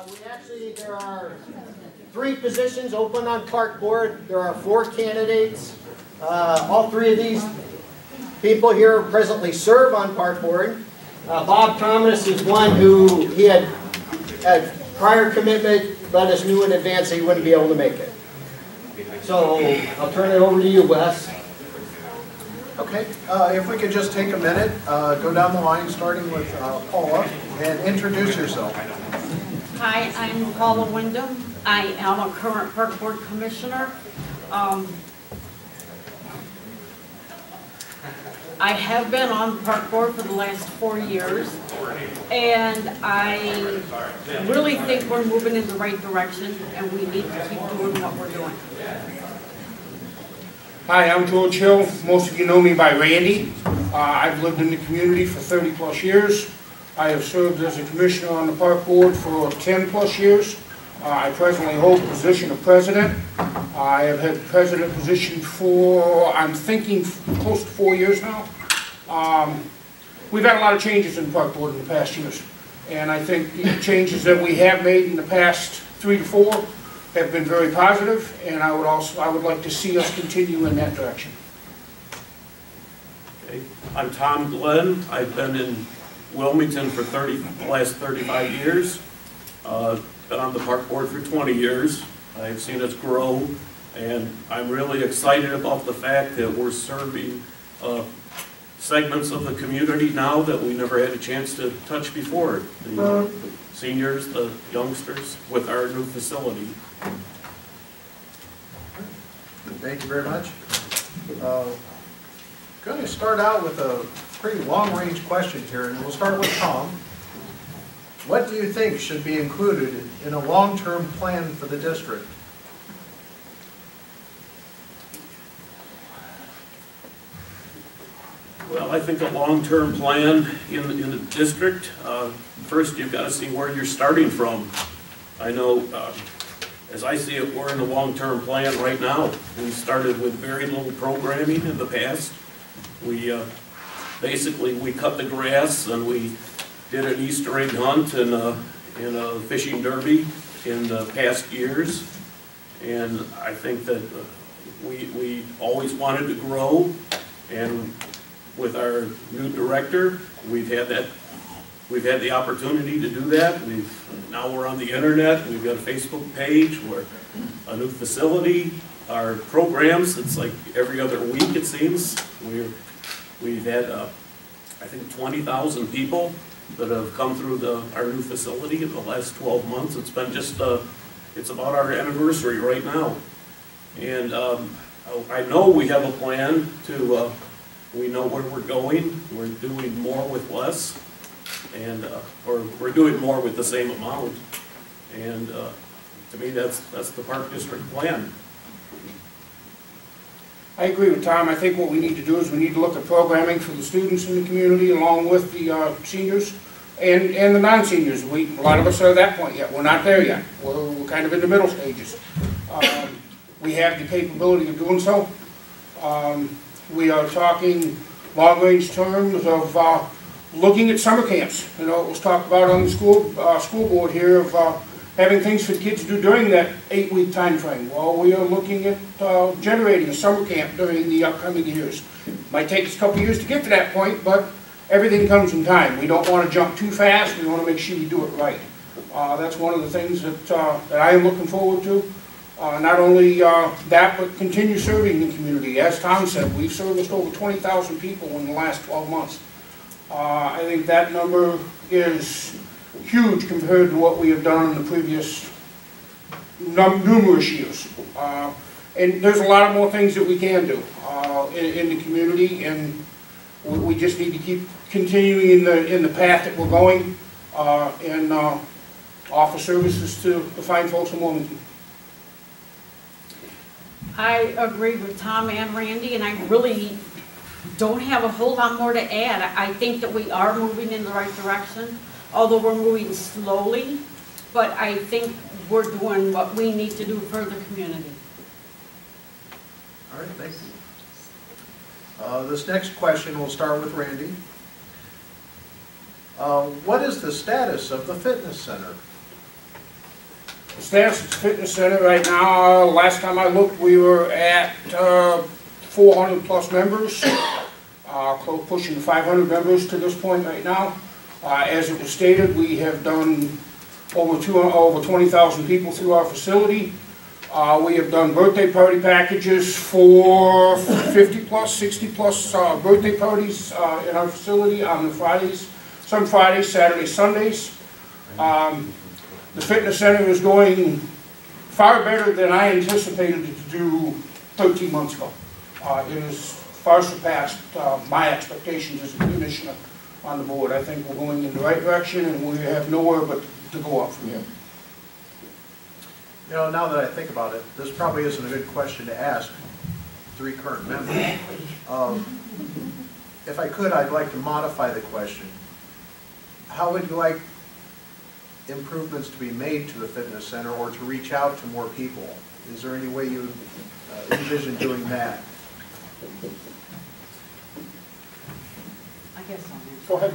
There are 3 positions open on park board. There are 4 candidates. All 3 of these people here presently serve on park board. Bob Thomas is one who he had prior commitment, let us knew in advance that he wouldn't be able to make it. So I'll turn it over to you, Wes. Okay, if we could just take a minute, go down the line, starting with Paula, and introduce yourself. Hi, I'm Paula Wyndham. I am a current park board commissioner. I have been on the park board for the last 4 years, and I really think we're moving in the right direction, and we need to keep doing what we're doing. Hi, I'm George Hill. Most of you know me by Randy. I've lived in the community for 30 plus years. I have served as a commissioner on the park board for 10 plus years. I presently hold the position of president. I have had the president position for, I'm thinking, close to 4 years now. We've had a lot of changes in the park board in the past years. And I think the changes that we have made in the past 3 to 4 have been very positive, and I would like to see us continue in that direction. Okay. I'm Tom Glenn. I've been in Wilmington for the last 35 years. Been on the park board for 20 years. I've seen us grow, and I'm really excited about the fact that we're serving segments of the community now that we never had a chance to touch before. The seniors, the youngsters, with our new facility. Thank you very much. Going to start out with a pretty long-range question here, and we'll start with Tom. What do you think should be included in a long-term plan for the district? Well, I think a long-term plan in the district, first you've got to see where you're starting from. I know, as I see it, we're in a long-term plan right now. We started with very little programming in the past. We basically cut the grass and we did an Easter egg hunt and a fishing derby in the past years. And I think that we always wanted to grow, and with our new director, we've had the opportunity to do that. Now we're on the internet. We've got a Facebook page. We're a new facility. Our programs, it's like every other week it seems. We've had I think 20,000 people that have come through our new facility in the last 12 months. It's been just it's about our anniversary right now, and I know we have a plan to. We know where we're going. We're doing more with less, and or we're doing more with the same amount. And to me, that's the park district plan. I agree with Tom. I think what we need to do is we need to look at programming for the students in the community along with the seniors and the non-seniors. A lot of us are at that point yet. We're not there yet. We're kind of in the middle stages. We have the capability of doing so. We are talking long-range terms of looking at summer camps. You know, it was talked about on the school board here of having things for kids to do during that 8-week time frame. Well, we are looking at generating a summer camp during the upcoming years. Might take us a couple years to get to that point, but everything comes in time. We don't want to jump too fast. We want to make sure we do it right. That's one of the things that I am looking forward to. Not only that, but continue serving the community. As Tom said, we've serviced over 20,000 people in the last 12 months. I think that number is huge compared to what we have done in the previous numerous years. And there's a lot of more things that we can do in the community, and we just need to keep continuing in the path that we're going and offer services to the fine folks in Wilmington. I agree with Tom and Randy, and I really don't have a whole lot more to add. I think that we are moving in the right direction, although we're moving slowly, but I think we're doing what we need to do for the community. All right, thank you. This next question will start with Randy. What is the status of the fitness center? The status at the fitness center right now, last time I looked, we were at 400 plus members, close pushing 500 members to this point right now. As it was stated, we have done over 20,000 people through our facility. We have done birthday party packages for 50 plus, 60 plus birthday parties in our facility on the Fridays, some Fridays, Saturdays, Sundays. The fitness center is going far better than I anticipated it to do 13 months ago. It has far surpassed my expectations as a commissioner on the board. I think we're going in the right direction, and we have nowhere but to go up from here. You know, now that I think about it, this probably isn't a good question to ask 3 current members. If I could, I'd like to modify the question. How would you like improvements to be made to the fitness center or to reach out to more people? Is there any way you envision doing that? I guess I'll answer. Go ahead.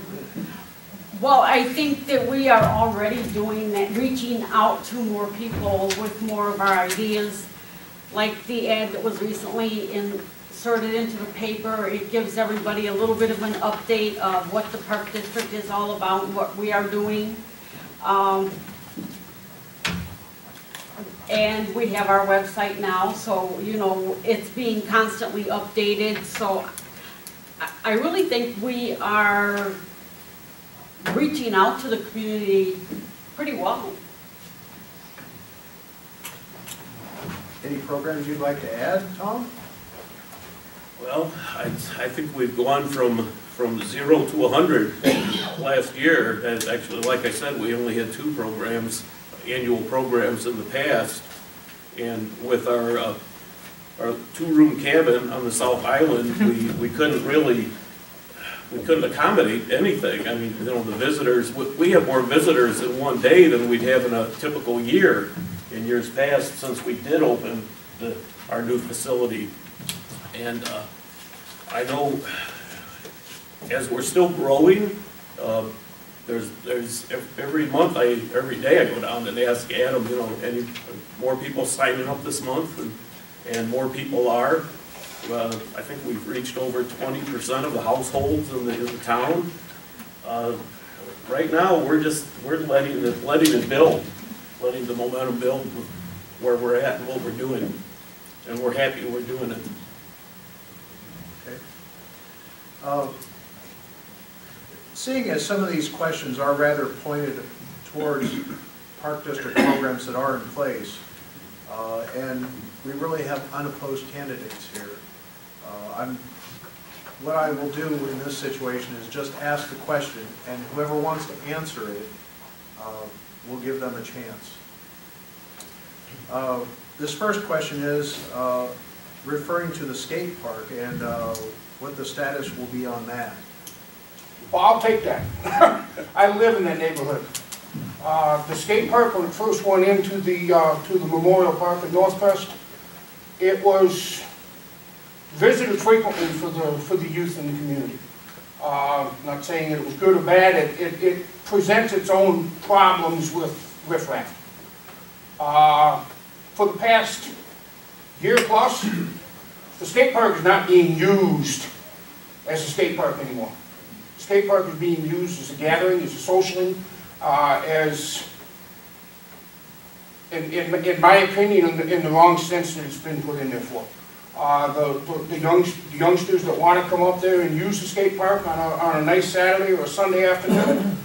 Well, I think that we are already doing that, reaching out to more people with more of our ideas. Like the ad that was recently inserted into the paper, it gives everybody a little bit of an update of what the Park District is all about and what we are doing. And we have our website now, so, you know, it's being constantly updated. So I really think we are reaching out to the community pretty well. Any programs you'd like to add, Tom? Well, I think we've gone from 0 to 100 last year. And actually, like I said, we only had 2 programs, annual programs in the past. And with our 2-room cabin on the South Island, we couldn't accommodate anything. I mean, you know, the visitors, we have more visitors in one day than we'd have in a typical year in years past since we did open our new facility. And I know as we're still growing, there's every month, every day I go down and ask Adam, you know, any more people signing up this month, and more people are. I think we've reached over 20% of the households in the town. Right now, we're letting it build, letting the momentum build with where we're at and what we're doing, and we're happy we're doing it. Okay. Seeing as some of these questions are rather pointed towards Park District programs that are in place, and we really have unopposed candidates here, what I will do in this situation is just ask the question, and whoever wants to answer it, we'll give them a chance. This first question is referring to the skate park and what the status will be on that. Well, I'll take that. I live in that neighborhood. The skate park, when it first went into the Memorial Park at Northcrest, it was visited frequently for the youth in the community. Not saying it was good or bad, it presents its own problems with riffraff. For the past year plus, the skate park is not being used as a skate park anymore. The skate park is being used as a gathering, as a socialing, in my opinion, in the wrong sense that it's been put in there for. The youngsters that want to come up there and use the skate park on a nice Saturday or a Sunday afternoon,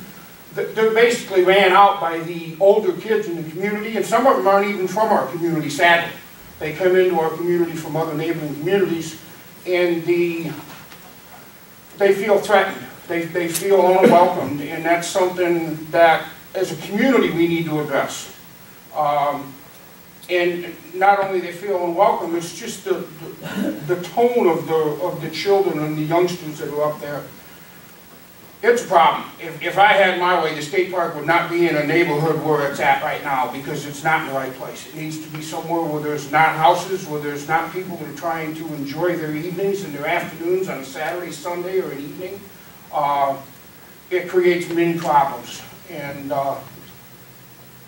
they're basically ran out by the older kids in the community, and some of them aren't even from our community, sadly. They come into our community from other neighboring communities, and they feel threatened. They feel unwelcomed, and that's something that, as a community, we need to address. And not only they feel unwelcome, it's just the tone of the children and the youngsters that are up there. It's a problem. If I had my way, the skate park would not be in a neighborhood where it's at right now, because it's not in the right place. It needs to be somewhere where there's not houses, where there's not people that are trying to enjoy their evenings and their afternoons on a Saturday, Sunday, or an evening. It creates many problems. And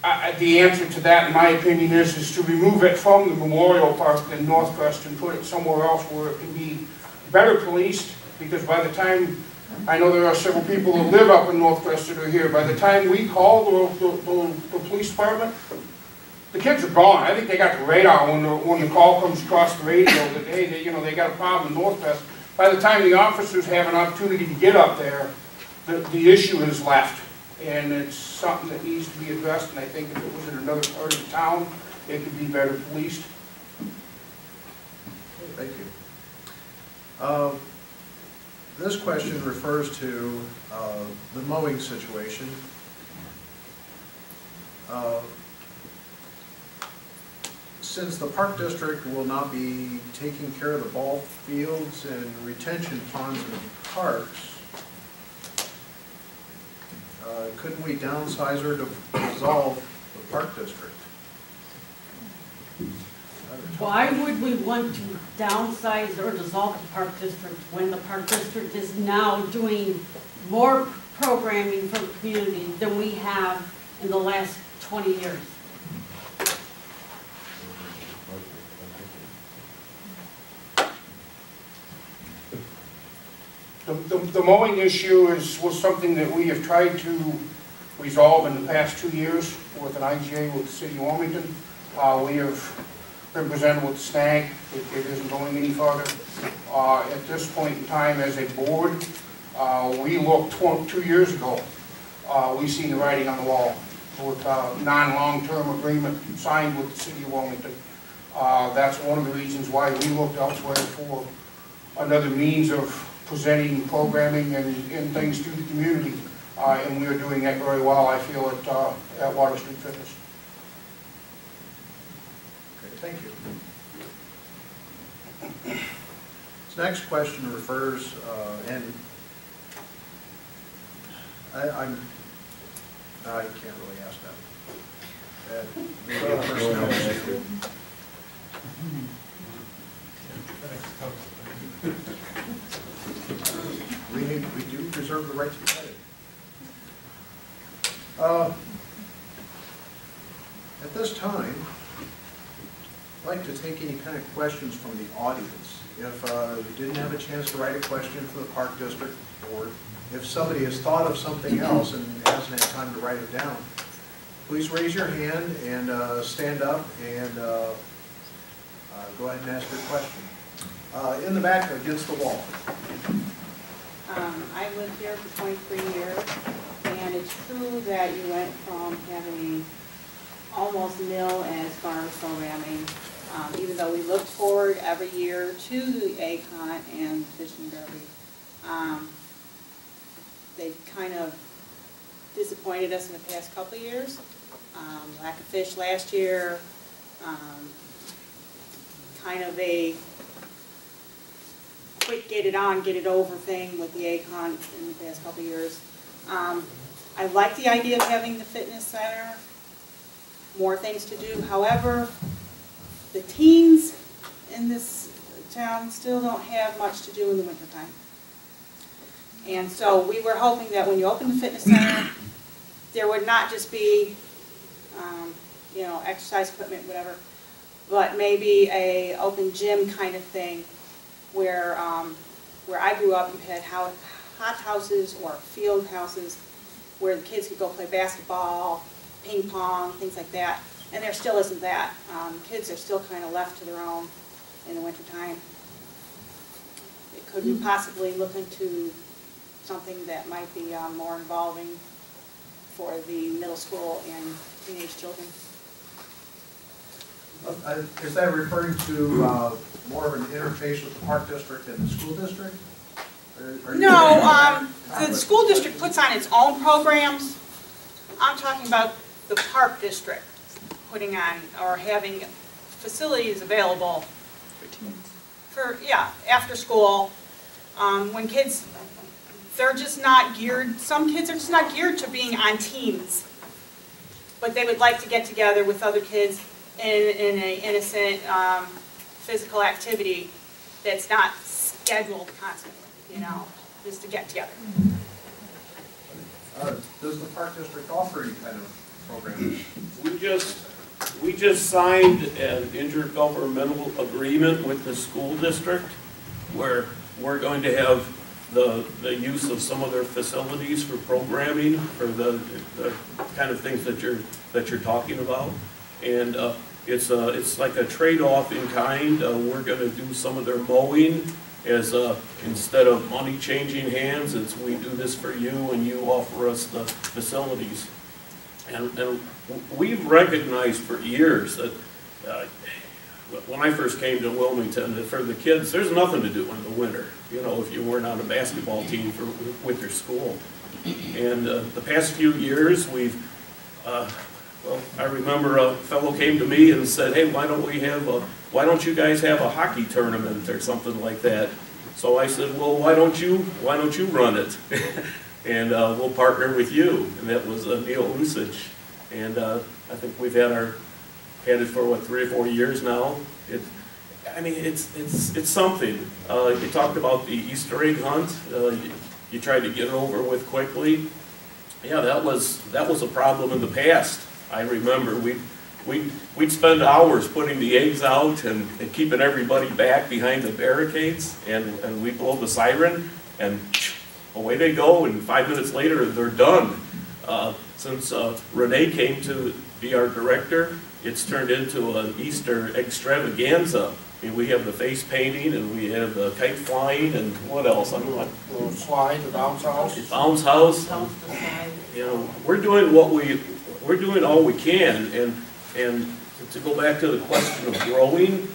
The answer to that, in my opinion, is to remove it from the Memorial Park in Northwest and put it somewhere else where it can be better policed, because by the time, I know there are several people that live up in Northwest that are here, by the time we call the police department, the kids are gone. I think they got the radar when the call comes across the radio that, hey, they got a problem in Northwest. By the time the officers have an opportunity to get up there, the issue is left. And it's something that needs to be addressed, and I think if it was in another part of the town, it could be better policed. Thank you. This question refers to the mowing situation. Since the park district will not be taking care of the ball fields and retention ponds and parks, couldn't we downsize or dissolve the park district? Why would we want to downsize or dissolve the park district when the park district is now doing more programming for the community than we have in the last 20 years? The mowing issue was something that we have tried to resolve in the past 2 years with an IGA with the city of Wilmington. We have been presented with snag. It isn't going any farther. At this point in time, as a board, we looked 2 years ago. We seen the writing on the wall with a non-long-term agreement signed with the city of Wilmington. That's one of the reasons why we looked elsewhere for another means of presenting programming and things to the community, and we are doing that very well, I feel, at Water Street Fitness. Okay, thank you. This next question refers, and I can't really ask that. Maybe a personnel issue. We do preserve the right to be petted. At this time, I'd like to take any kind of questions from the audience. If you didn't have a chance to write a question for the Park District Board, if somebody has thought of something else and hasn't had time to write it down, please raise your hand and stand up and go ahead and ask your question. In the back, against the wall. I lived here for 23 years, and it's true that you went from having almost nil as far as programming, even though we looked forward every year to the ACON and Fishing Derby. They kind of disappointed us in the past couple of years. Lack of fish last year, kind of a quick get it on, get it over thing with the ACON in the past couple of years. I like the idea of having the fitness center, more things to do. However, the teens in this town still don't have much to do in the wintertime. And so we were hoping that when you open the fitness center, there would not just be, exercise equipment, whatever, but maybe a open gym kind of thing where I grew up, you had hot houses or field houses where the kids could go play basketball, ping pong, things like that. And there still isn't that. Kids are still kind of left to their own in the wintertime. Could we possibly look into something that might be more involving for the middle school and teenage children? Is that referring to more of an interface with the park district and the school district? No, the school district puts on its own programs. I'm talking about the park district putting on or having facilities available for, after school. When kids, they're just not geared, some kids are just not geared to being on teams, but they would like to get together with other kids in an innocent physical activity that's not scheduled constantly, just to get together. Does the park district offer any kind of program? We just signed an intergovernmental agreement with the school district where we're going to have the use of some of their facilities for programming, for the kind of things that you're talking about. And it's like a trade-off in kind. We're going to do some of their mowing as instead of money changing hands, it's we do this for you and you offer us the facilities. And we've recognized for years that when I first came to Wilmington, that for the kids, there's nothing to do in the winter, you know, if you weren't on a basketball team with your school. And the past few years, we've, well, I remember a fellow came to me and said, hey, why don't you guys have a hockey tournament or something like that? So I said, well, why don't you run it? And we'll partner with you. And that was Neil Usich. And I think we've had it for what, 3 or 4 years now. I mean, it's something. You talked about the Easter egg hunt. You tried to get it over with quickly. Yeah, that was a problem in the past. I remember we'd spend hours putting the eggs out and keeping everybody back behind the barricades, and we'd blow the siren, and away they go, and 5 minutes later they're done. Since Renee came to be our director, it's turned into an Easter extravaganza. I mean, we have the face painting, and we have the kite flying, and what else? I don't know. Little slide, the bounce house. The bounce house. You know, we're doing all we can, and to go back to the question of growing,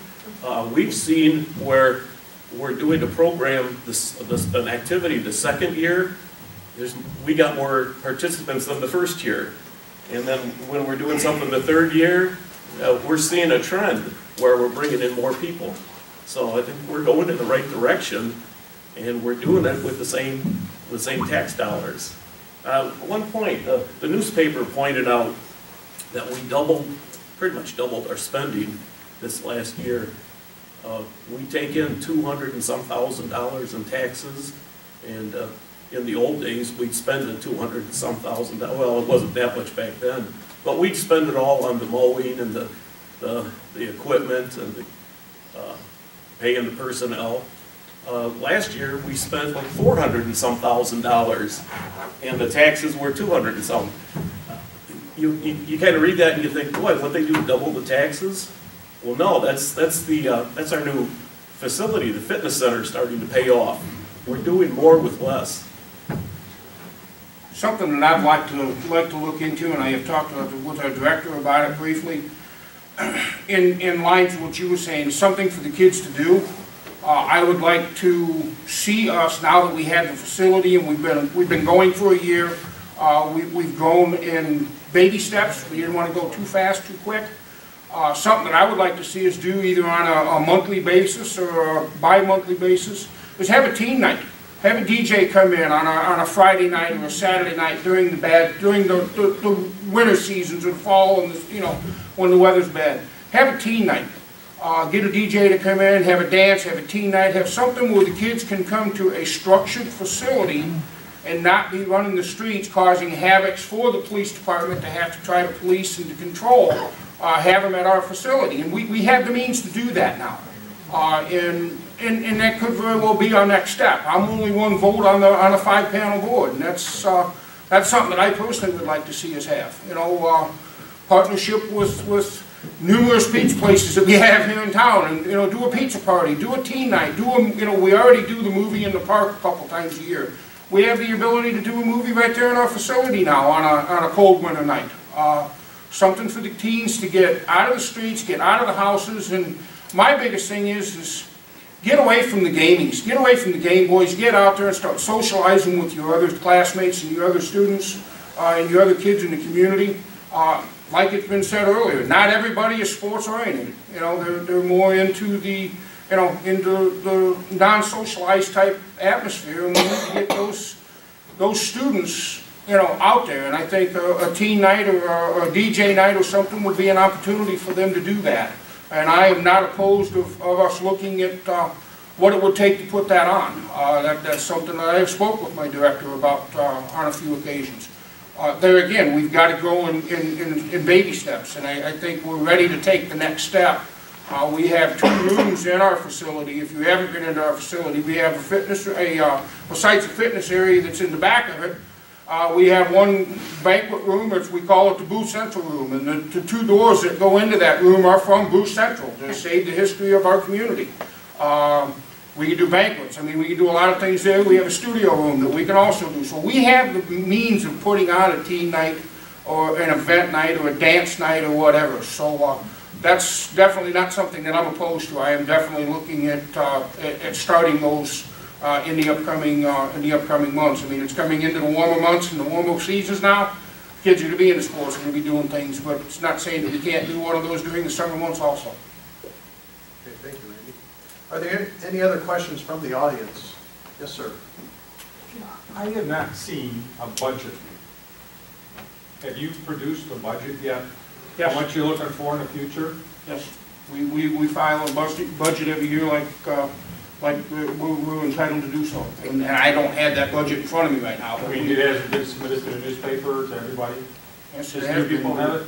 we've seen where we're doing a program, an activity the second year, we got more participants than the first year. And then when we're doing something the third year, we're seeing a trend where we're bringing in more people. So I think we're going in the right direction, and we're doing it with the same tax dollars. At one point, the newspaper pointed out that we pretty much doubled our spending this last year. We take in $200 and some thousand in taxes, and in the old days we'd spend the $200 and some thousand. Well, it wasn't that much back then, but we'd spend it all on the mowing and the equipment and the paying the personnel. Last year we spent like $400 and some thousand, and the taxes were $200 and some. You kind of read that and you think, boy, what they do, double the taxes? Well, no, that's our new facility, the fitness center, starting to pay off. We're doing more with less. Something that I'd like to look into, and I have talked with our director about it briefly, in lines of what you were saying, something for the kids to do. I would like to see us, now that we have the facility and we've been going for a year, we've grown in baby steps. We didn't want to go too fast, too quick. Something that I would like to see us do either on a monthly basis or a bi-monthly basis is have a teen night. Have a DJ come in on a Friday night or a Saturday night during the winter seasons or the fall and when the weather's bad. Have a teen night. Get a DJ to come in, have a dance, have a teen night, have something where the kids can come to a structured facility and not be running the streets causing havoc for the police department to have to try to police and to control. Have them at our facility, and we have the means to do that now. And that could very well be our next step. I'm only one vote on a 5-panel board, and that's something that I personally would like to see us have. Partnership with numerous pizza places that we have here in town, and do a pizza party, do a teen night, we already do the movie in the park a couple times a year. We have the ability to do a movie right there in our facility now on a cold winter night. Something for the teens to get out of the streets, get out of the houses, and my biggest thing is get away from the gamings, get away from the Game Boys, get out there and start socializing with your other classmates and your other students and your other kids in the community. Like it's been said earlier, not everybody is sports oriented. They're more into the non-socialized type atmosphere, and we need to get those students out there, and I think a teen night or a DJ night or something would be an opportunity for them to do that. And I am not opposed of us looking at what it would take to put that on. That's something that I have spoke with my director about on a few occasions. There again, we've got to go in baby steps, and I think we're ready to take the next step. We have 2 rooms in our facility. If you haven't been into our facility, we have besides the fitness area that's in the back of it, we have 1 banquet room, which we call it the Booth Central room, and the 2 doors that go into that room are from Booth Central to save the history of our community. We can do banquets. I mean, we can do a lot of things there. We have a studio room that we can also do. So we have the means of putting on a teen night or an event night or a dance night or whatever. So that's definitely not something that I'm opposed to. I am definitely looking at starting those in the upcoming months. I mean, it's coming into the warmer months and the warmer seasons now. Kids are going to be in the sports, going to be doing things, but it's not saying that we can't do one of those during the summer months also. Okay, thank you, Randy. Are there any other questions from the audience? Yes, sir. I have not seen a budget. Have you produced a budget yet? Yes. How much you're looking for in the future? Yes. We file a budget every year like we're entitled to do so. And I don't have that budget in front of me right now. I mean, it hasn't been submitted to the newspaper, to everybody? Yes, Does it has new people been. have it?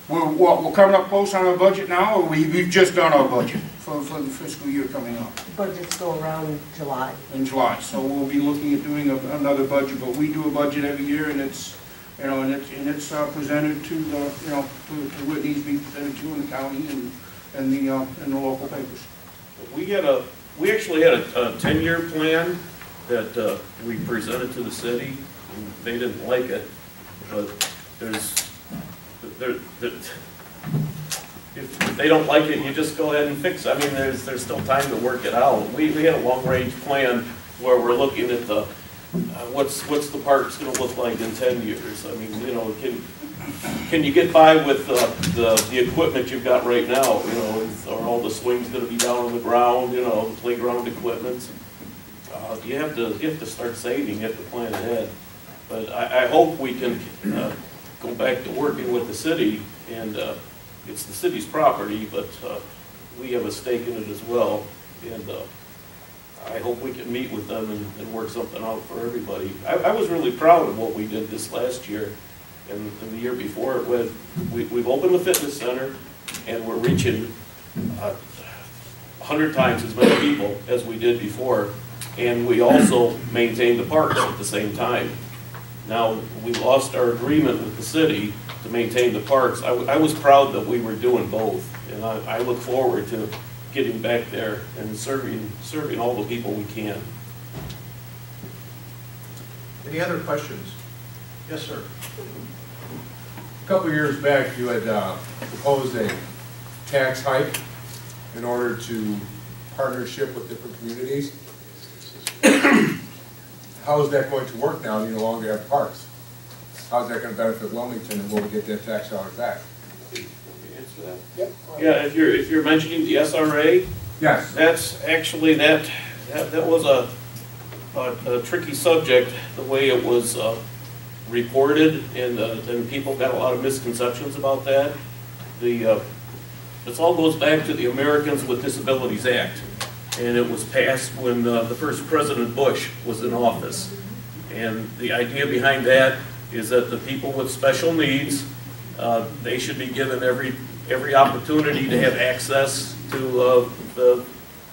We're coming up close on our budget now, or we've just done our budget for the fiscal year coming up Budgets go around July. in July. So we'll be looking at doing another budget, but we do a budget every year, and it's, you know, and it's presented to the, you know, to what needs to be presented to in the county and the local papers. We actually had a 10-year plan that we presented to the city, and they didn't like it, but if they don't like it, you just go ahead and fix it. I mean, there's still time to work it out. We had a long-range plan where we're looking at the what's the parks going to look like in 10 years. I mean, you know, can you get by with the equipment you've got right now? You know, are all the swings going to be down on the ground? You know, the playground equipment. You have to start saving. You have to plan ahead. But I hope we can go back to working with the city, and it's the city's property, but we have a stake in it as well. And I hope we can meet with them and work something out for everybody. I was really proud of what we did this last year and the year before. We've opened the fitness center, and we're reaching 100 times as many people as we did before. And we also maintain the parks at the same time. Now, we lost our agreement with the city to maintain the parks. I was proud that we were doing both, and I look forward to getting back there and serving all the people we can. Any other questions? Yes, sir. A couple of years back, you had proposed a tax hike in order to partnership with different communities. How is that going to work now? You no longer have parks. How is that going to benefit Wilmington, and will we get that tax dollar back? Answer that? Yep. Yeah, if you're mentioning the SRA, yes, that's actually that was a tricky subject, the way it was reported, and people got a lot of misconceptions about that. This all goes back to the Americans with Disabilities Act. And it was passed when the first President Bush was in office. And the idea behind that is that the people with special needs, they should be given every opportunity to have access to the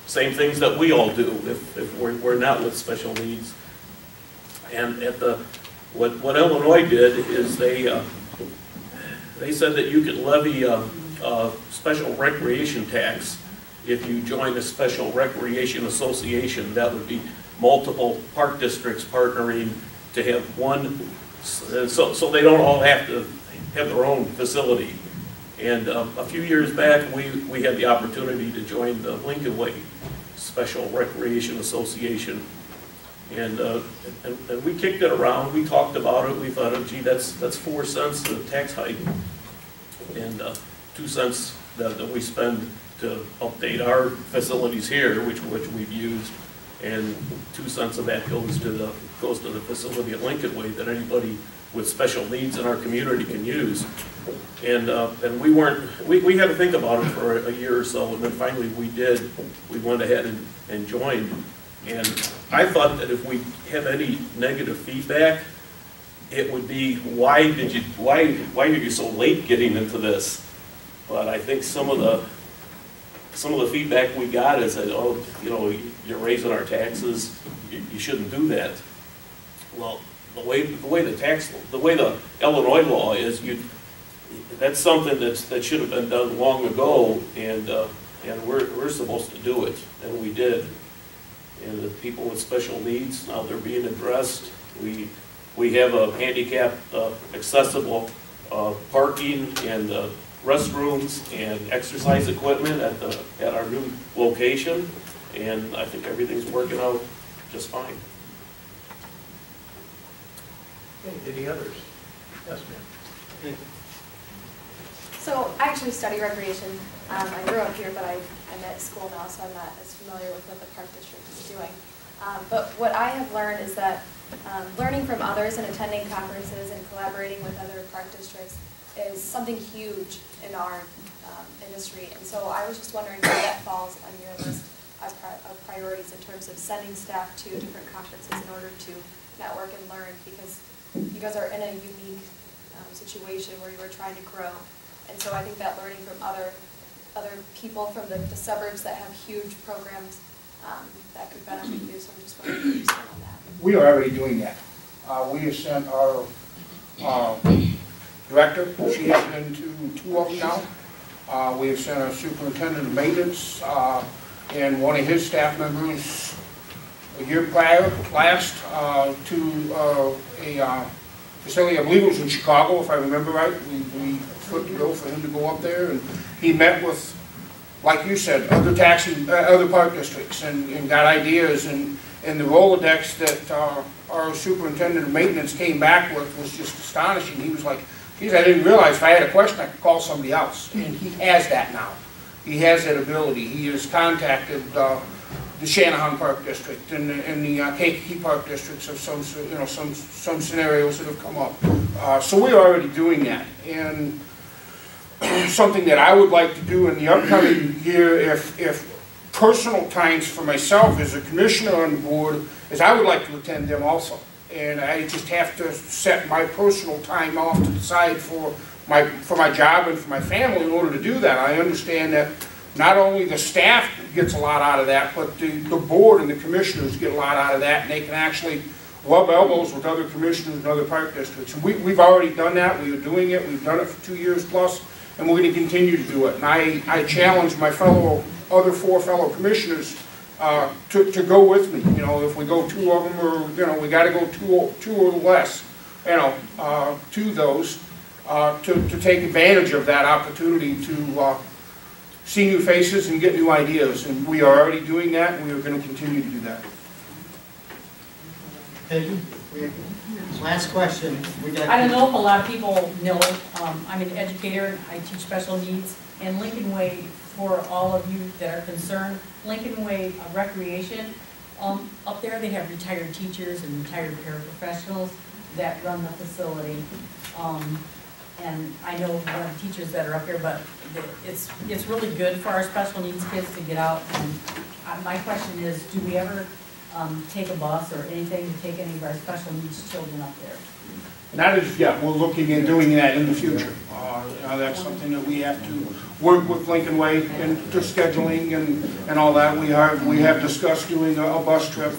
same things that we all do if we're not with special needs. And what Illinois did is they said that you could levy a special recreation tax if you join a special recreation association. That would be multiple park districts partnering to have one, so they don't all have to have their own facility. And a few years back, we had the opportunity to join the Lincoln Way Special Recreation Association. And we kicked it around, we talked about it, we thought, oh, gee, that's 4 cents a tax hike, and 2 cents that we spend to update our facilities here, which we've used, and 2 cents of that goes to the facility at Lincoln Way that anybody with special needs in our community can use. And we had to think about it for a year or so, and then finally we did. We went ahead and joined. And I thought that if we have any negative feedback, it would be, why are you so late getting into this? But I think some of the feedback we got is that, oh, you know, you're raising our taxes, you shouldn't do that. Well, the way the Illinois law is, that's something that should have been done long ago, and we're supposed to do it, and we did. And the people with special needs, now they're being addressed. We have a handicapped accessible parking and restrooms and exercise equipment at our new location, and I think everything's working out just fine. Okay, any others? Yes, ma'am. So I actually study recreation. I grew up here, but I'm at school now, so I'm not as familiar with what the park district is doing. But what I have learned is that learning from others and attending conferences and collaborating with other park districts is something huge in our industry. And so I was just wondering where that falls on your list of priorities in terms of sending staff to different conferences in order to network and learn, because you guys are in a unique situation where you are trying to grow. And so I think that learning from other people from the suburbs that have huge programs that could benefit you. So I'm just wondering what you stand on that. We are already doing that. We have sent our director, she has been to 2 of them now. We have sent our superintendent of maintenance and one of his staff members a year last to a facility, I believe it was in Chicago, if I remember right. We put the bill for him to go up there, and he met with, like you said, other park districts, and got ideas, and the Rolodex that our superintendent of maintenance came back with was just astonishing. He was like, geez, I didn't realize if I had a question I could call somebody else, and he has that now. He has that ability. He has contacted the Shanahan Park District and the Kankakee Park Districts of some scenarios that have come up. So we're already doing that, and something that I would like to do in the upcoming year, if personal times for myself as a commissioner on the board, is I would like to attend them also. And I just have to set my personal time off to the side for my job and for my family in order to do that. I understand that not only the staff gets a lot out of that, but the board and the commissioners get a lot out of that, and they can actually rub elbows with other commissioners and other park districts. And we've already done that. We are doing it. We've done it for 2 years plus, and we're going to continue to do it. And I challenge my other 4 fellow commissioners to go with me. You know, if we go 2 of them, or we got to go two or less, to those to take advantage of that opportunity to see new faces and get new ideas. And we are already doing that, and we are going to continue to do that. Thank you. Last question. I don't know if a lot of people know, I'm an educator, I teach special needs, and Lincoln Way, for all of you that are concerned, Lincoln Way Recreation, up there they have retired teachers and retired paraprofessionals that run the facility. And I know one of the teachers that are up here, but it's really good for our special needs kids to get out. And my question is, do we ever take a bus or anything to take any of our special needs children up there? That is, yeah, we're looking at doing that in the future. That's something that we have to work with Lincoln Way and to scheduling and all that. We have discussed doing a bus trip